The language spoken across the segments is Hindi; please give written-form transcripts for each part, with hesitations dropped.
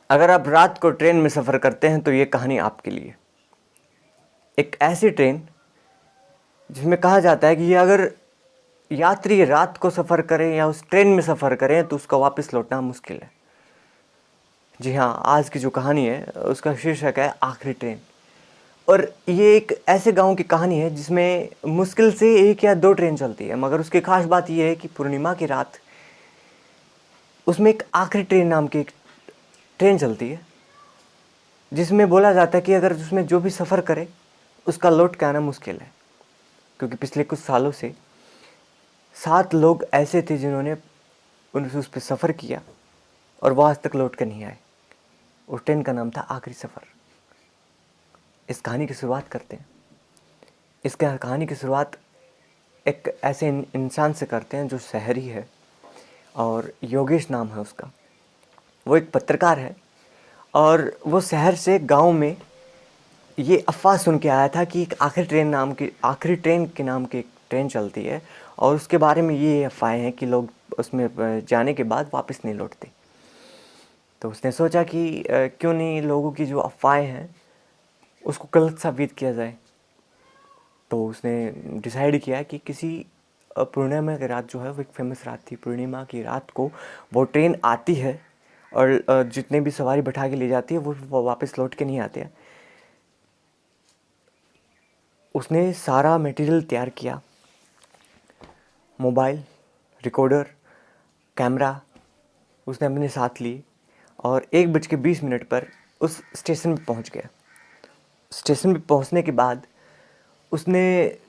अगर आप रात को ट्रेन में सफ़र करते हैं तो ये कहानी आपके लिए। एक ऐसी ट्रेन जिसमें कहा जाता है कि ये अगर यात्री रात को सफ़र करें या उस ट्रेन में सफ़र करें तो उसका वापस लौटना मुश्किल है। जी हाँ, आज की जो कहानी है उसका शीर्षक है आखिरी ट्रेन। और ये एक ऐसे गांव की कहानी है जिसमें मुश्किल से एक या दो ट्रेन चलती है, मगर उसकी खास बात यह है कि पूर्णिमा की रात उसमें एक आखिरी ट्रेन नाम की एक ट्रेन चलती है, जिसमें बोला जाता है कि अगर उसमें जो भी सफ़र करे उसका लौट के आना मुश्किल है। क्योंकि पिछले कुछ सालों से 7 लोग ऐसे थे जिन्होंने उस पर सफ़र किया और वो आज तक लौट कर नहीं आए। उस ट्रेन का नाम था आखिरी सफ़र। इस कहानी की शुरुआत करते हैं। इस कहानी की शुरुआत एक ऐसे इंसान से करते हैं जो शहरी है और योगेश नाम है उसका। वो एक पत्रकार है और वो शहर से गांव में ये अफ़वाह सुन के आया था कि एक आखिरी ट्रेन के नाम की एक ट्रेन चलती है और उसके बारे में ये अफ़वाहें हैं कि लोग उसमें जाने के बाद वापस नहीं लौटते। तो उसने सोचा कि क्यों नहीं लोगों की जो अफ़वाहें हैं उसको गलत साबित किया जाए। तो उसने डिसाइड किया कि किसी पूर्णिमा की रात जो है वो एक फेमस रात थी। पूर्णिमा की रात को वो ट्रेन आती है और जितने भी सवारी बैठा के ले जाती है वो वापस लौट के नहीं आते हैं। उसने सारा मटेरियल तैयार किया, मोबाइल, रिकॉर्डर, कैमरा उसने अपने साथ ली और 1:20 पर उस स्टेशन पे पहुंच गया। स्टेशन पे पहुंचने के बाद उसने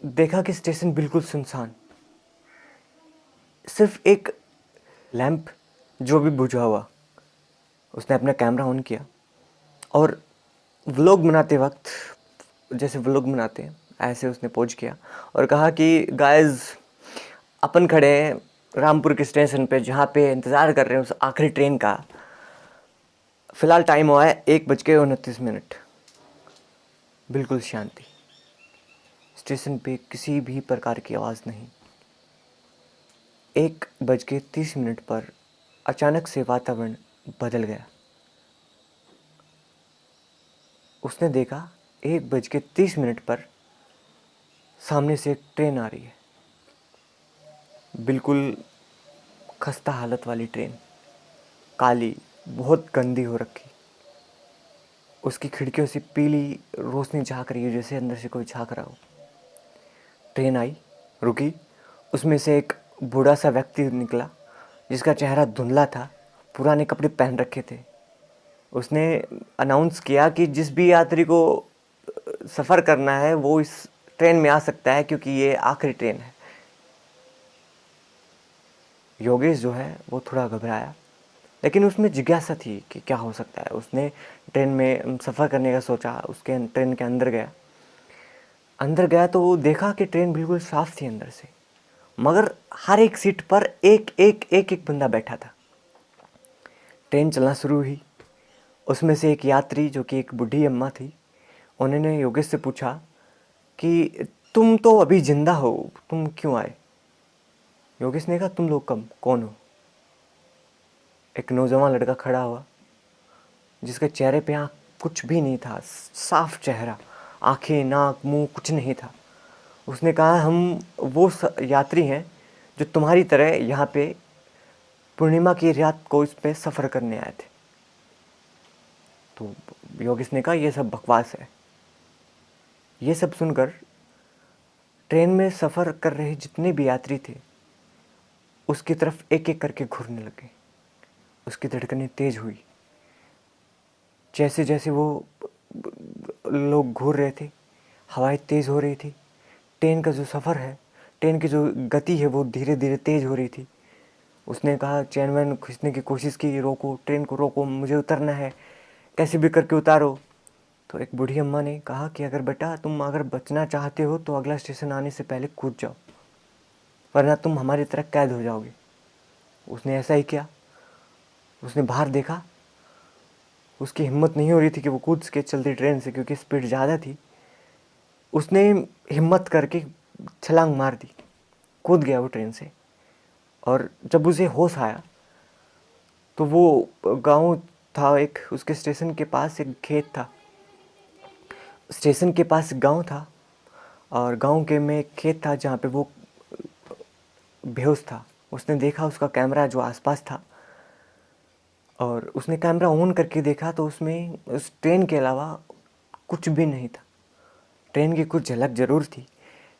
देखा कि स्टेशन बिल्कुल सुनसान, सिर्फ एक लैंप जो भी बुझा हुआ। उसने अपना कैमरा ऑन किया और व्लॉग बनाते वक्त जैसे व्लॉग बनाते हैं ऐसे उसने पोज किया और कहा कि गाइस, अपन खड़े हैं रामपुर के स्टेशन पे जहाँ पे इंतज़ार कर रहे हैं उस आखिरी ट्रेन का। फ़िलहाल टाइम हुआ है 1:29। बिल्कुल शांति। स्टेशन पे किसी भी प्रकार की आवाज़ नहीं। 1:30 पर अचानक से वातावरण बदल गया। उसने देखा 1:30 पर सामने से एक ट्रेन आ रही है। बिल्कुल खस्ता हालत वाली ट्रेन, काली, बहुत गंदी हो रखी। उसकी खिड़कियों से पीली रोशनी झाँक रही है जैसे अंदर से कोई झाँक रहा हो। ट्रेन आई, रुकी। उसमें से एक बूढ़ा सा व्यक्ति निकला जिसका चेहरा धुंधला था, पुराने कपड़े पहन रखे थे। उसने अनाउंस किया कि जिस भी यात्री को सफ़र करना है वो इस ट्रेन में आ सकता है क्योंकि ये आखिरी ट्रेन है। योगेश जो है वो थोड़ा घबराया, लेकिन उसमें जिज्ञासा थी कि क्या हो सकता है। उसने ट्रेन में सफ़र करने का सोचा। उसके ट्रेन के अंदर गया तो वो देखा कि ट्रेन बिल्कुल साफ़ थी अंदर से, मगर हर एक सीट पर एक बंदा बैठा था। ट्रेन चलना शुरू हुई। उसमें से एक यात्री जो कि एक बूढ़ी अम्मा थी, उन्होंने योगेश से पूछा कि तुम तो अभी जिंदा हो, तुम क्यों आए? योगेश ने कहा तुम लोग कौन हो? एक नौजवान लड़का खड़ा हुआ जिसके चेहरे पे आँख कुछ भी नहीं था, साफ चेहरा, आंखें, नाक, मुंह कुछ नहीं था। उसने कहा हम वो यात्री हैं जो तुम्हारी तरह यहाँ पे पूर्णिमा की रात को इस पे सफ़र करने आए थे। तो योगेश ने कहा ये सब बकवास है। ये सब सुनकर ट्रेन में सफ़र कर रहे जितने भी यात्री थे उसकी तरफ एक एक करके घूरने लगे। उसकी धड़कनें तेज़ हुई। जैसे जैसे वो लोग घूर रहे थे, हवाएं तेज़ हो रही थी। ट्रेन का जो सफ़र है, ट्रेन की जो गति है वो धीरे धीरे तेज़ हो रही थी। उसने कहा, चैन वैन खींचने की कोशिश की, रोको, ट्रेन को रोको, मुझे उतरना है, कैसे भी करके उतारो। तो एक बूढ़ी अम्मा ने कहा कि अगर बेटा तुम अगर बचना चाहते हो तो अगला स्टेशन आने से पहले कूद जाओ, वरना तुम हमारी तरह कैद हो जाओगे। उसने ऐसा ही किया। उसने बाहर देखा, उसकी हिम्मत नहीं हो रही थी कि वो कूद के चलती ट्रेन से क्योंकि स्पीड ज़्यादा थी। उसने हिम्मत करके छलांग मार दी, कूद गया वो ट्रेन से। और जब उसे होश आया तो वो गांव था एक, उसके स्टेशन के पास एक खेत था, स्टेशन के पास गांव था, और गांव के में एक खेत था जहाँ पे वो बेहोश था। उसने देखा उसका कैमरा जो आसपास था, और उसने कैमरा ऑन करके देखा तो उसमें उस ट्रेन के अलावा कुछ भी नहीं था। ट्रेन की कुछ झलक ज़रूर थी,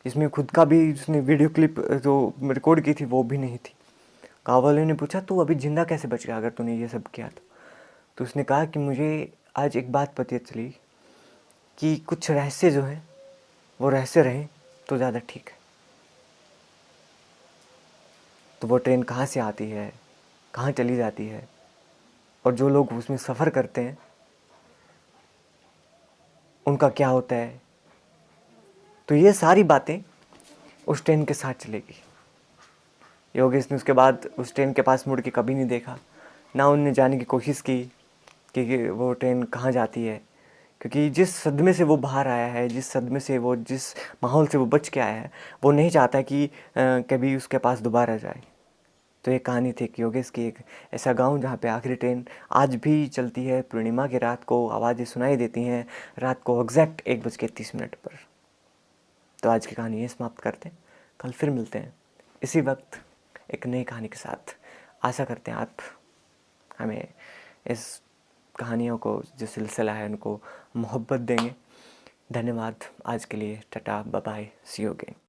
जिसमें खुद का भी उसने वीडियो क्लिप जो रिकॉर्ड की थी वो भी नहीं थी। गाँव वालों ने पूछा तू अभी जिंदा कैसे बच गया अगर तूने ये सब किया तो उसने कहा कि मुझे आज एक बात पता चली कि कुछ रहस्य जो हैं वो रहस्य रहें तो ज़्यादा ठीक है। तो वो ट्रेन कहाँ से आती है, कहाँ चली जाती है, और जो लोग उसमें सफ़र करते हैं उनका क्या होता है, तो ये सारी बातें उस ट्रेन के साथ चलेगी। योगेश ने उसके बाद उस ट्रेन के पास मुड़ के कभी नहीं देखा, ना उनने जानने की कोशिश की कि वो ट्रेन कहाँ जाती है, क्योंकि जिस सदमे से वो बाहर आया है, जिस सदमे से वो, जिस माहौल से वो बच के आया है, वो नहीं चाहता कि कभी उसके पास दोबारा जाए। तो ये कहानी थी कि योगेश की, एक ऐसा गांव जहाँ पे आखिरी ट्रेन आज भी चलती है, पूर्णिमा की रात को आवाज़ें सुनाई देती हैं, रात को एग्जैक्ट 1:30 पर। तो आज की कहानी ये समाप्त करते हैं, कल फिर मिलते हैं इसी वक्त एक नई कहानी के साथ। आशा करते हैं आप हमें इस कहानियों को, जो सिलसिला है, उनको मोहब्बत देंगे। धन्यवाद आज के लिए। Tata, bye bye, see you again.